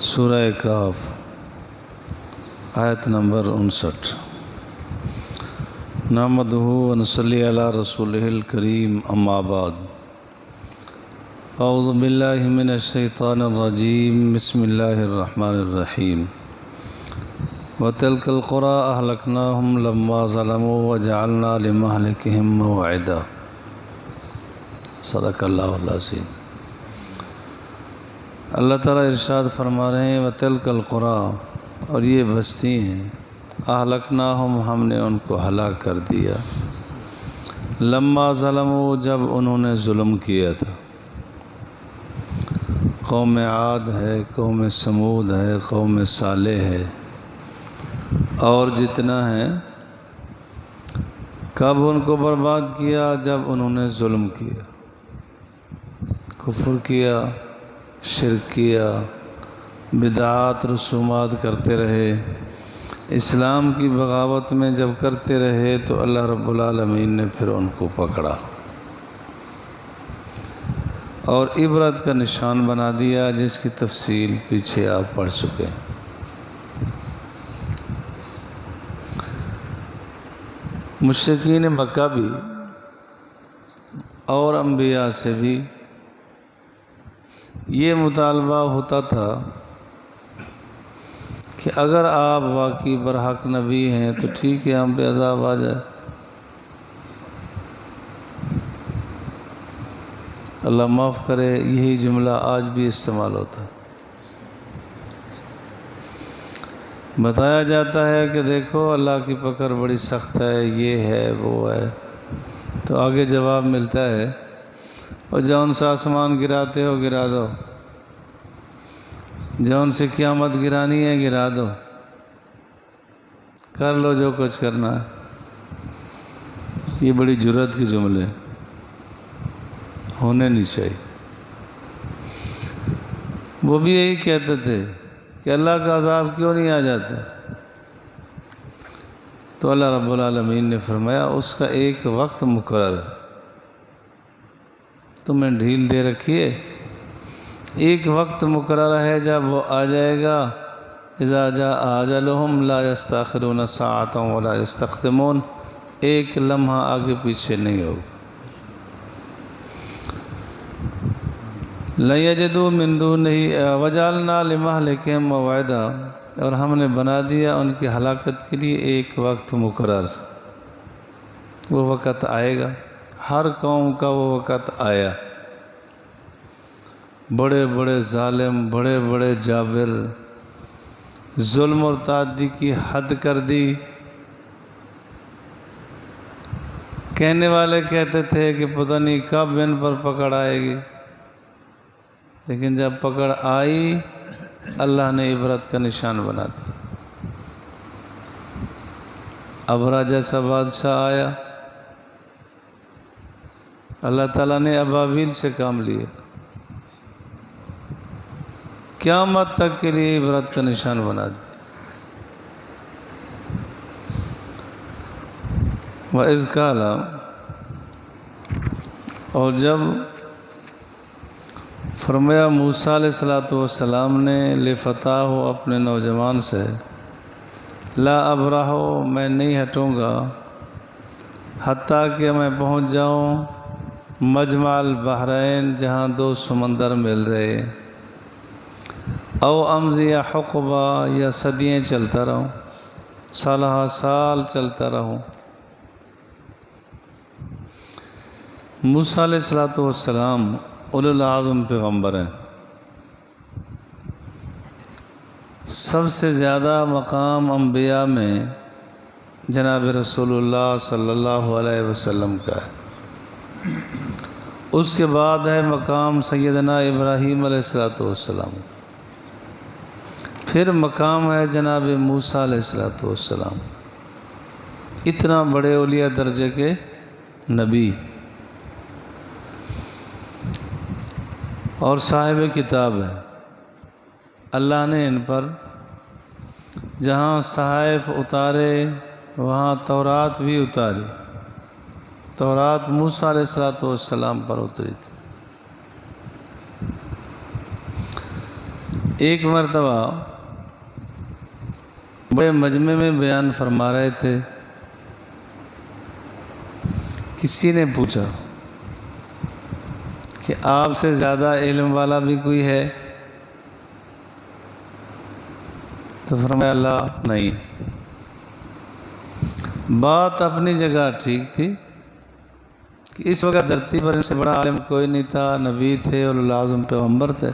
سورہ کہف آیت نمبر 59۔ نحمدہ و نصلی علی رسولہ الکریم، اما بعد، اعوذ باللہ من الشیطان الرجیم، بسم اللہ الرحمن الرحیم۔ وَتِلْكَ الْقُرَىٰ أَهْلَكْنَاهُمْ لَمَّا ظَلَمُوا وَجَعَلْنَا لِمَهْلِكِهِمْ مَوْعِدًا۔ صدق اللہ العظیم۔ اللہ تعالیٰ ارشاد فرما رہے ہیں وَتِلْكَ الْقُرَىٰ، اور یہ بستی ہیں، اہلکناہم، ہم نے ان کو ہلاک کر دیا، لما ظلموا، جب انہوں نے ظلم کیا تھا۔ قوم عاد ہے، قوم سمود ہے، قوم صالح ہے، اور جتنا ہے، کب ان کو برباد کیا؟ جب انہوں نے ظلم کیا، کفر کیا، شرک کیا، بدعات رسومات کرتے رہے، اسلام کی بغاوت میں جب کرتے رہے تو اللہ رب العالمین نے پھر ان کو پکڑا اور عبرت کا نشان بنا دیا، جس کی تفصیل پیچھے آپ پڑھ چکے ہیں۔ مشرکین مکہ بھی اور انبیاء سے بھی یہ مطالبہ ہوتا تھا کہ اگر آپ واقعی برحق نبی ہیں تو ٹھیک ہے، ہم پہ عذاب آ جائے۔ اللہ معاف کرے، یہی جملہ آج بھی استعمال ہوتا ہے۔ بتایا جاتا ہے کہ دیکھو اللہ کی پکڑ بڑی سخت ہے، یہ ہے وہ ہے، تو آگے جواب ملتا ہے اور جون سا آسمان گراتے ہو گرا دو، جون سے قیامت گرانی ہے گرا دو، کر لو جو کچھ کرنا ہے۔ یہ بڑی جرات کے جملے ہونے نہیں چاہیے۔ وہ بھی یہی کہتے تھے کہ اللہ کا عذاب کیوں نہیں آ جاتا؟ تو اللہ رب العالمین نے فرمایا اس کا ایک وقت مقرر ہے، تمہیں ڈھیل دے رکھی ہے، ایک وقت مقرر ہے، جب وہ آ جائے گا، اذا جاء اجلہم لا یستاخرون ساعۃ ولا یستقدمون، ایک لمحہ آگے پیچھے نہیں ہوگا۔ لن یجدوا من دونہ وجعلنا لمہلکہم موعدا، اور ہم نے بنا دیا ان کی ہلاکت کے لیے ایک وقت مقرر۔ وہ وقت آئے گا، ہر قوم کا وہ وقت آیا۔ بڑے بڑے ظالم، بڑے بڑے جابر، ظلم اور تعدی کی حد کر دی۔ کہنے والے کہتے تھے کہ پتہ نہیں کب ان پر پکڑ آئے گی، لیکن جب پکڑ آئی اللہ نے عبرت کا نشان بنا دیا۔ ابرا جیسا بادشاہ آیا، اللہ تعالیٰ نے ابابیل سے کام لیا، قیامت تک کے لیے عبرت کا نشان بنا دیا۔ وَإِذْ قَالَ، اور جب فرمایا موسیٰ علیہ السلام نے لفتاہ، اپنے نوجوان سے، لا ابرح، میں نہیں ہٹوں گا، حتیٰ کہ میں پہنچ جاؤں مجمع البحرین، جہاں دو سمندر مل رہے، او امضی حقبہ، یا صدییں چلتا رہوں، سالہ سال چلتا رہوں۔ موسیٰ علیہ السلام اولو العظم پیغمبر ہیں، سب سے زیادہ مقام انبیاء میں جناب رسول اللہ صلی اللہ علیہ وسلم کا ہے، اس کے بعد ہے مقام سیدنا ابراہیم علیہ السلام، پھر مقام ہے جناب موسیٰ علیہ السلام۔ اتنا بڑے اولیاء درجے کے نبی اور صاحب کتاب ہے۔ اللہ نے ان پر جہاں صحائف اتارے وہاں تورات بھی اتاری، تورات موسیٰ علیہ السلام پر اتری تھی۔ ایک مرتبہ بڑے مجمع میں بیان فرما رہے تھے، کسی نے پوچھا کہ آپ سے زیادہ علم والا بھی کوئی ہے؟ تو فرمایا اللہ نہیں۔ بات اپنی جگہ ٹھیک تھی کہ اس وقت دھرتی پر ان سے بڑا عالم کوئی نہیں تھا، نبی تھے، اولو العزم پیغمبر تھے،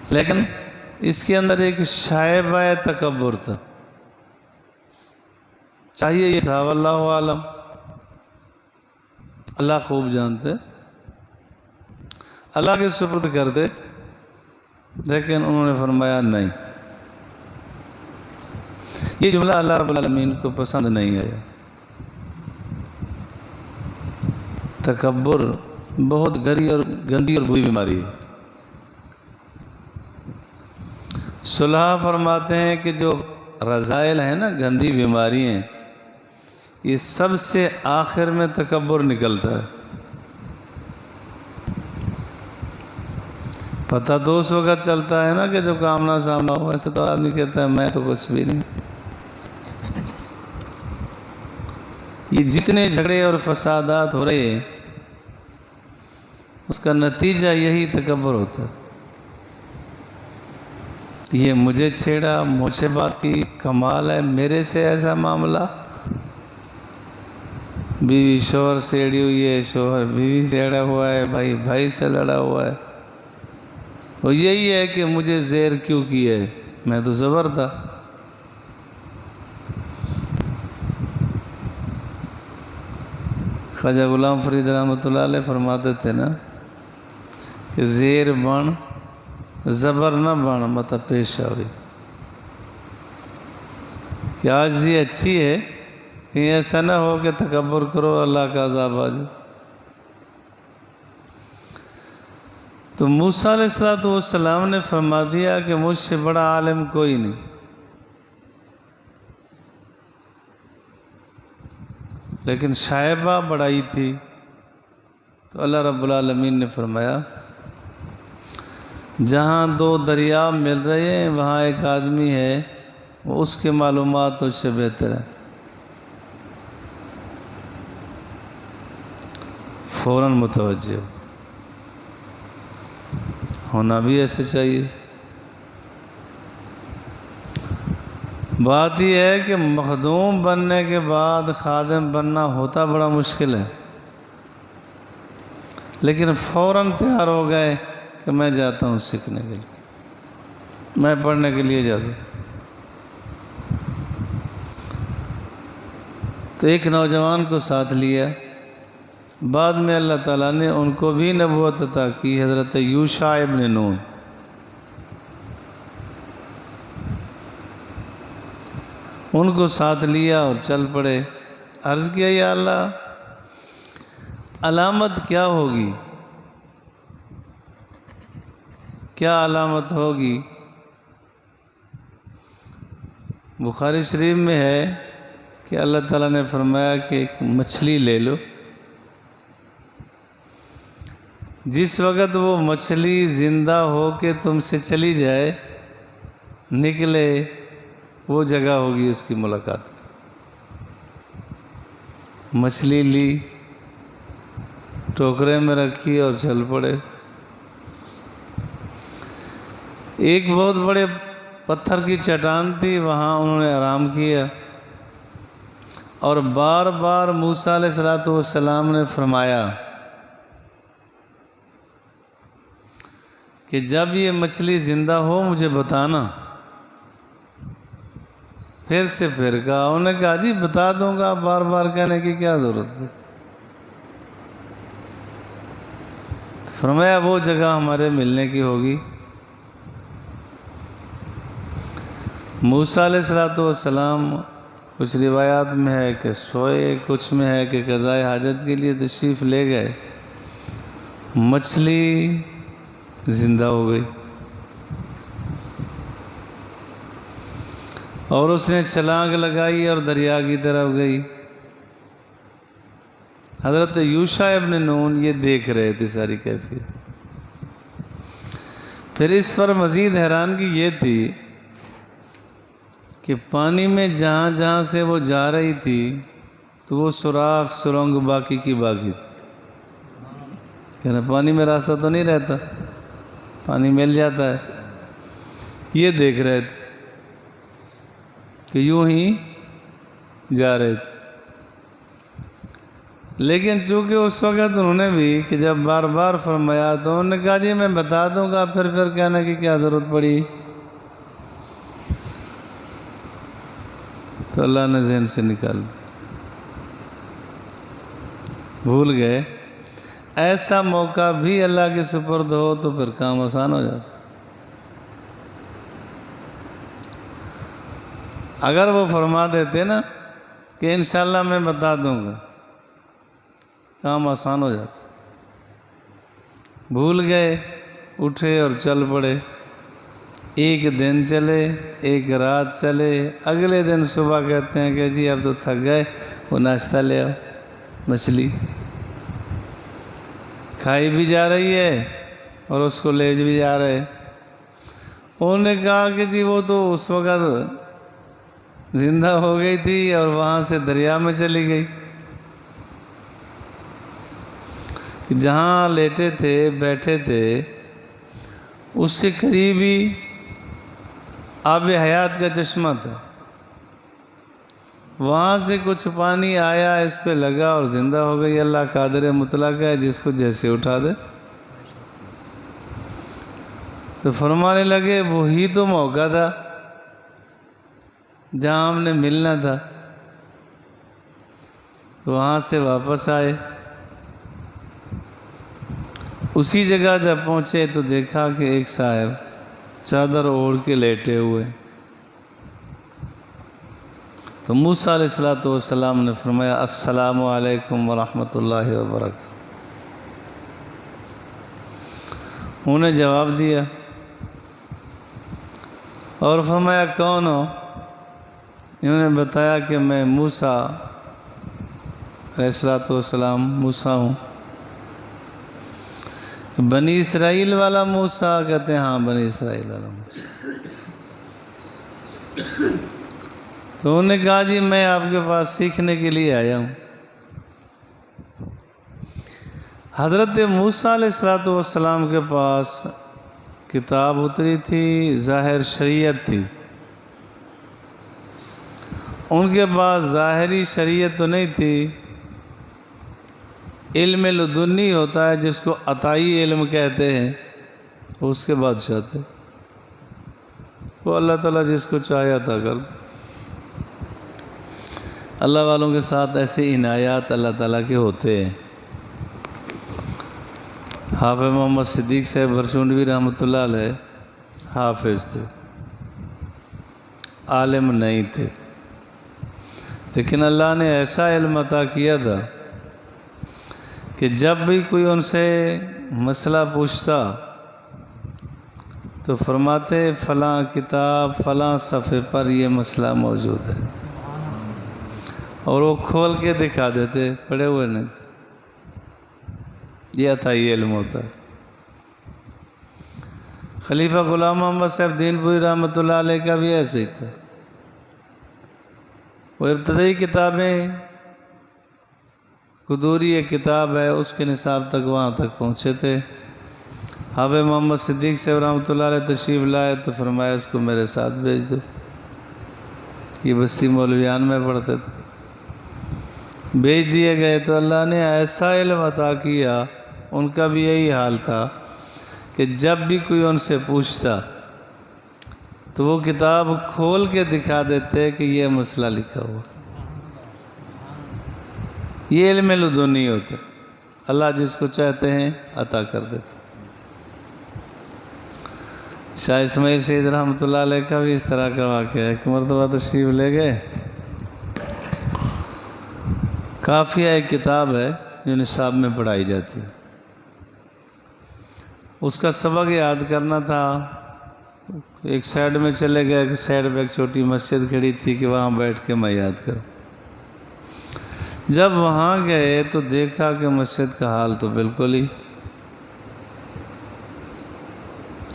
لیکن اس کے اندر ایک شائبہ تکبر تھا۔ چاہیے یہ تھا واللہ عالم، اللہ خوب جانتے، اللہ کے سپرد کرتے، لیکن انہوں نے فرمایا نہیں۔ یہ جملہ اللہ رب العالمین کو پسند نہیں آیا۔ تکبر بہت گندی اور بری بیماری ہے۔ صلحاء فرماتے ہیں کہ جو رذائل ہیں نا، گندی بیماری ہیں، یہ سب سے آخر میں تکبر نکلتا ہے۔ پتہ تو اس وقت چلتا ہے نا کہ جو آمنا سامنا ہو، ایسے تو آدمی کہتا ہے میں تو کچھ بھی نہیں۔ یہ جتنے جھگڑے اور فسادات ہو رہے ہیں، اس کا نتیجہ یہی تکبر ہوتا ہے۔ یہ مجھے چھیڑا، مجھ سے بات کی، کمال ہے، میرے سے ایسا معاملہ، بیوی شوہر سے اڑی ہوئی ہے، شوہر بیوی سے اڑا ہوا ہے، بھائی بھائی سے لڑا ہوا ہے، وہ یہی ہے کہ مجھے زیر کیوں کی ہے، میں تو زبر تھا۔ خواجہ غلام فرید رحمۃ اللہ علیہ فرماتے تھے نا کہ زیر بن زبر نہ بن مت پیش آوے، کہ عاجزی اچھی ہے، کہیں ایسا نہ ہو کہ تکبر کرو اللہ کا عذاب آ جائے۔ تو موسیٰ علیہ السلام نے فرما دیا کہ مجھ سے بڑا عالم کوئی نہیں، لیکن شائبہ بڑائی تھی۔ تو اللہ رب العالمین نے فرمایا جہاں دو دریا مل رہے ہیں وہاں ایک آدمی ہے، وہ اس کے معلومات اس سے بہتر ہے، فوراً متوجہ ہونا بھی ایسے چاہیے۔ بات یہ ہے کہ مخدوم بننے کے بعد خادم بننا ہوتا بڑا مشکل ہے، لیکن فوراً تیار ہو گئے کہ میں جاتا ہوں سیکھنے کے لیے، میں پڑھنے کے لیے جاتا ہوں۔ تو ایک نوجوان کو ساتھ لیا، بعد میں اللہ تعالیٰ نے ان کو بھی نبوت عطا کی، حضرت یوشع ابن نون۔ ان کو ساتھ لیا اور چل پڑے۔ عرض کیا یا اللہ علامت کیا ہوگی، کیا علامت ہوگی؟ بخاری شریف میں ہے کہ اللہ تعالیٰ نے فرمایا کہ ایک مچھلی لے لو، جس وقت وہ مچھلی زندہ ہو کے تم سے چلی جائے، نکلے، وہ جگہ ہوگی اس کی ملاقات کی۔ مچھلی لی، ٹوکرے میں رکھی اور چل پڑے۔ ایک بہت بڑے پتھر کی چٹان تھی، وہاں انہوں نے آرام کیا، اور بار بار موسیٰ علیہ السلام نے فرمایا کہ جب یہ مچھلی زندہ ہو مجھے بتانا۔ پھر سے پھر کہا، انہوں نے کہا جی بتا دوں گا، بار بار کہنے کی کیا ضرورت ہے؟ فرمایا وہ جگہ ہمارے ملنے کی ہوگی۔ موسیٰ علیہ السلام کچھ روایات میں ہے کہ سوئے، کچھ میں ہے کہ قضائے حاجت کے لیے تشریف لے گئے، مچھلی زندہ ہو گئی اور اس نے چھلانگ لگائی اور دریا کی طرف گئی۔ حضرت یوشع ابن نون یہ دیکھ رہے تھے ساری کیفیت۔ پھر اس پر مزید حیرانگی یہ تھی کہ پانی میں جہاں جہاں سے وہ جا رہی تھی تو وہ سوراخ سرنگ باقی کی باقی تھی. کہنا پانی میں راستہ تو نہیں رہتا، پانی مل جاتا ہے. یہ دیکھ رہے تھے کہ یوں ہی جا رہے تھے. لیکن چونکہ اس وقت انہوں نے بھی کہ جب بار بار فرمایا تو انہوں نے کہا جی میں بتا دوں گا، پھر کہنے کی کیا ضرورت پڑی. تو اللہ نے ذہن سے نکال دیا، بھول گئے. ایسا موقع بھی اللہ کے سپرد ہو تو پھر کام آسان ہو جاتا. اگر وہ فرما دیتے نا کہ انشاءاللہ میں بتا دوں گا، کام آسان ہو جاتا. بھول گئے، اٹھے اور چل پڑے. ایک دن چلے، ایک رات چلے، اگلے دن صبح کہتے ہیں کہ جی اب تو تھک گئے، وہ ناشتہ لے آؤ. مچھلی کھائی بھی جا رہی ہے اور اس کو لے بھی جا رہے. انہوں نے کہا کہ جی وہ تو اس وقت زندہ ہو گئی تھی اور وہاں سے دریا میں چلی گئی. جہاں لیٹے تھے بیٹھے تھے اس سے قریبی آب حیات کا چشمہ تھا. وہاں سے کچھ پانی آیا، اس پہ لگا اور زندہ ہو گئی. اللہ قادر مطلق ہے، جس کو جیسے اٹھا دے. تو فرمانے لگے وہی تو موقع تھا جہاں ہم نے ملنا تھا. وہاں سے واپس آئے. اسی جگہ جب پہنچے تو دیکھا کہ ایک صاحب چادر اوڑھ کے لیٹے ہوئے. تو موسیٰ علیہ السلام نے فرمایا السلام علیکم ورحمۃ اللہ وبرکاتہ. انہوں نے جواب دیا اور فرمایا کون ہو؟ انہوں نے بتایا کہ میں موسیٰ علیہ السلام موسیٰ ہوں. بنی اسرائیل والا موسیٰ؟ کہتے ہیں ہاں بنی اسرائیل والا موسیٰ. تو انہوں نے کہا جی میں آپ کے پاس سیکھنے کے لیے آیا ہوں. حضرت موسیٰ علیہ السلام کے پاس کتاب اتری تھی، ظاہر شریعت تھی. ان کے پاس ظاہری شریعت تو نہیں تھی، علم لدنی ہوتا ہے جس کو عطائی علم کہتے ہیں، اس کے بادشاہ تھے. وہ اللہ تعالیٰ جس کو چاہے عطا کر دے. اللہ والوں کے ساتھ ایسے عنایات اللہ تعالیٰ کے ہوتے ہیں. حافظ محمد صدیق صاحب برسونڈوی رحمۃ اللہ علیہ حافظ تھے، عالم نہیں تھے، لیکن اللہ نے ایسا علم عطا کیا تھا کہ جب بھی کوئی ان سے مسئلہ پوچھتا تو فرماتے فلاں کتاب فلاں صفحے پر یہ مسئلہ موجود ہے، اور وہ کھول کے دکھا دیتے، پڑھے ہوئے نہیں تھے. یہ عطائی علم ہوتا ہے. خلیفہ غلام محمد صاحب دین پوری رحمۃ اللہ علیہ کا بھی ایسے ہی تھا. وہ ابتدائی کتابیں قدوری ایک کتاب ہے، اس کے نصاب تک وہاں تک پہنچے تھے. حافظ محمد صدیق صاحب رحمۃ اللہ علیہ تشریف لائے تو فرمایا اس کو میرے ساتھ بھیج دو. یہ بستی مولویان میں پڑھتے تھے. بھیج دیے گئے تو اللہ نے ایسا علم عطا کیا، ان کا بھی یہی حال تھا کہ جب بھی کوئی ان سے پوچھتا تو وہ کتاب کھول کے دکھا دیتے کہ یہ مسئلہ لکھا ہوا. یہ علم لدنی ہوتا ہے، اللہ جس کو چاہتے ہیں عطا کر دیتے. شاہ اسماعیل سید رحمۃ اللہ علیہ کا بھی اس طرح کا واقعہ ہے. ایک مرتبہ تشریف لے گئے. کافیہ ایک کتاب ہے جو نصاب میں پڑھائی جاتی ہے، اس کا سبق یاد کرنا تھا. ایک سائڈ میں چلے گئے، ایک سائڈ پہ ایک چھوٹی مسجد کھڑی تھی کہ وہاں بیٹھ کے میں یاد کروں. جب وہاں گئے تو دیکھا کہ مسجد کا حال تو بالکل ہی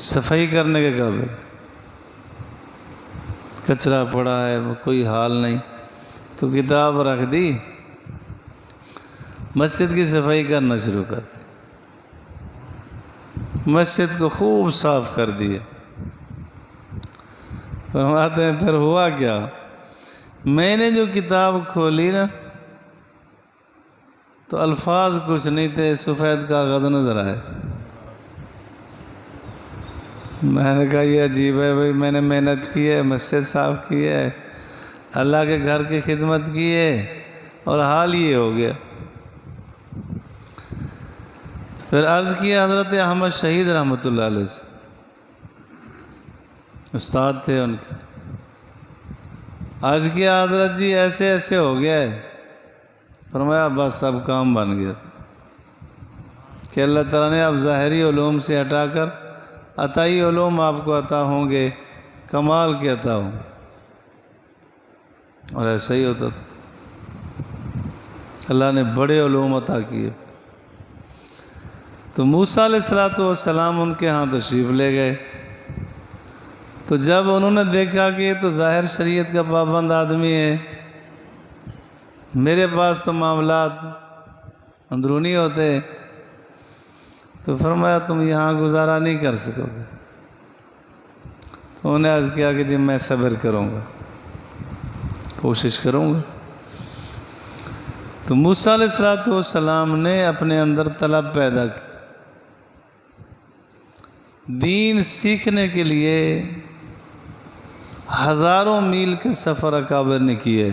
صفائی کرنے کے قابل، کچرا پڑا ہے، کوئی حال نہیں، تو کتاب رکھ دی، مسجد کی صفائی کرنا شروع کر دی، مسجد کو خوب صاف کر دیا۔ فرماتے ہیں پھر ہوا کیا، میں نے جو کتاب کھولی نا تو الفاظ کچھ نہیں تھے، سفید کاغذ نظر آئے۔ میں نے کہا یہ عجیب ہے بھائی، میں نے محنت کی ہے، مسجد صاف کی ہے، اللہ کے گھر کی خدمت کی ہے، اور حال یہ ہو گیا۔ پھر عرض کیا حضرت احمد شہید رحمۃ اللہ علیہ سے، استاد تھے ان کے، عرض کیا حضرت جی ایسے ایسے ہو گیا ہے۔ فرمایا بس اب کام بن گیا کہ اللہ تعالیٰ نے اب ظاہری علوم سے ہٹا کر عطائی علوم آپ کو عطا ہوں گے، کمال کے عطا ہوں، اور ایسا ہی ہوتا تھا، اللہ نے بڑے علوم عطا کیے۔ تو موسیٰ علیہ السلام ان کے ہاں تشریف لے گئے، تو جب انہوں نے دیکھا کہ یہ تو ظاہر شریعت کا پابند آدمی ہے، میرے پاس تو معاملات اندرونی ہوتے، تو فرمایا تم یہاں گزارا نہیں کر سکو گے۔ تو انہیں عرض کیا کہ جی میں صبر کروں گا، کوشش کروں گا۔ تو موسیٰ علیہ السلام نے اپنے اندر طلب پیدا کی، دین سیکھنے کے لیے ہزاروں میل کے سفر اکابر نے کیے۔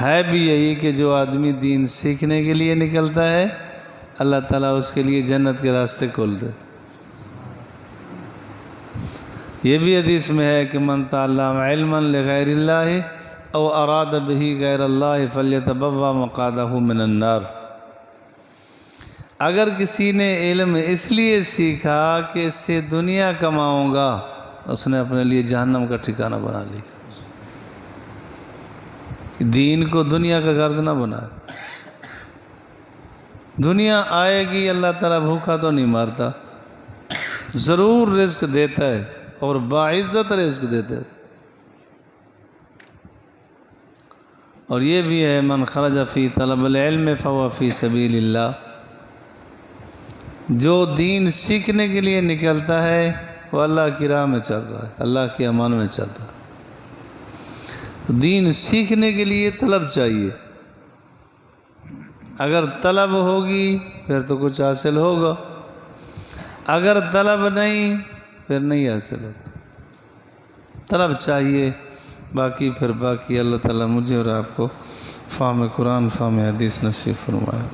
ہے بھی یہی کہ جو آدمی دین سیکھنے کے لیے نکلتا ہے اللہ تعالیٰ اس کے لیے جنت کے راستے کھول دے۔ یہ بھی حدیث میں ہے کہ من تعلم علما لغیر اللہ او اراد به غیر اللہ فلیتبوأ مقعدہ من النار۔ اگر کسی نے علم اس لیے سیکھا کہ اس سے دنیا کماؤں گا، اس نے اپنے لیے جہنم کا ٹھکانہ بنا لیا۔ دین کو دنیا کا غرض نہ بنا، دنیا آئے گی، اللہ تعالیٰ بھوکا تو نہیں مارتا، ضرور رزق دیتا ہے اور باعزت رزق دیتا ہے۔ اور یہ بھی ہے من خرج فی طلب العلم فهو فی سبیل اللہ، جو دین سیکھنے کے لیے نکلتا ہے وہ اللہ کی راہ میں چل رہا ہے، اللہ کے امان میں چل رہا ہے۔ دین سیکھنے کے لیے طلب چاہیے، اگر طلب ہوگی پھر تو کچھ حاصل ہوگا، اگر طلب نہیں پھر نہیں حاصل ہوگا۔ طلب چاہیے، باقی پھر باقی اللہ تعالیٰ مجھے اور آپ کو فہم قرآن فہم حدیث نصیب فرمائے۔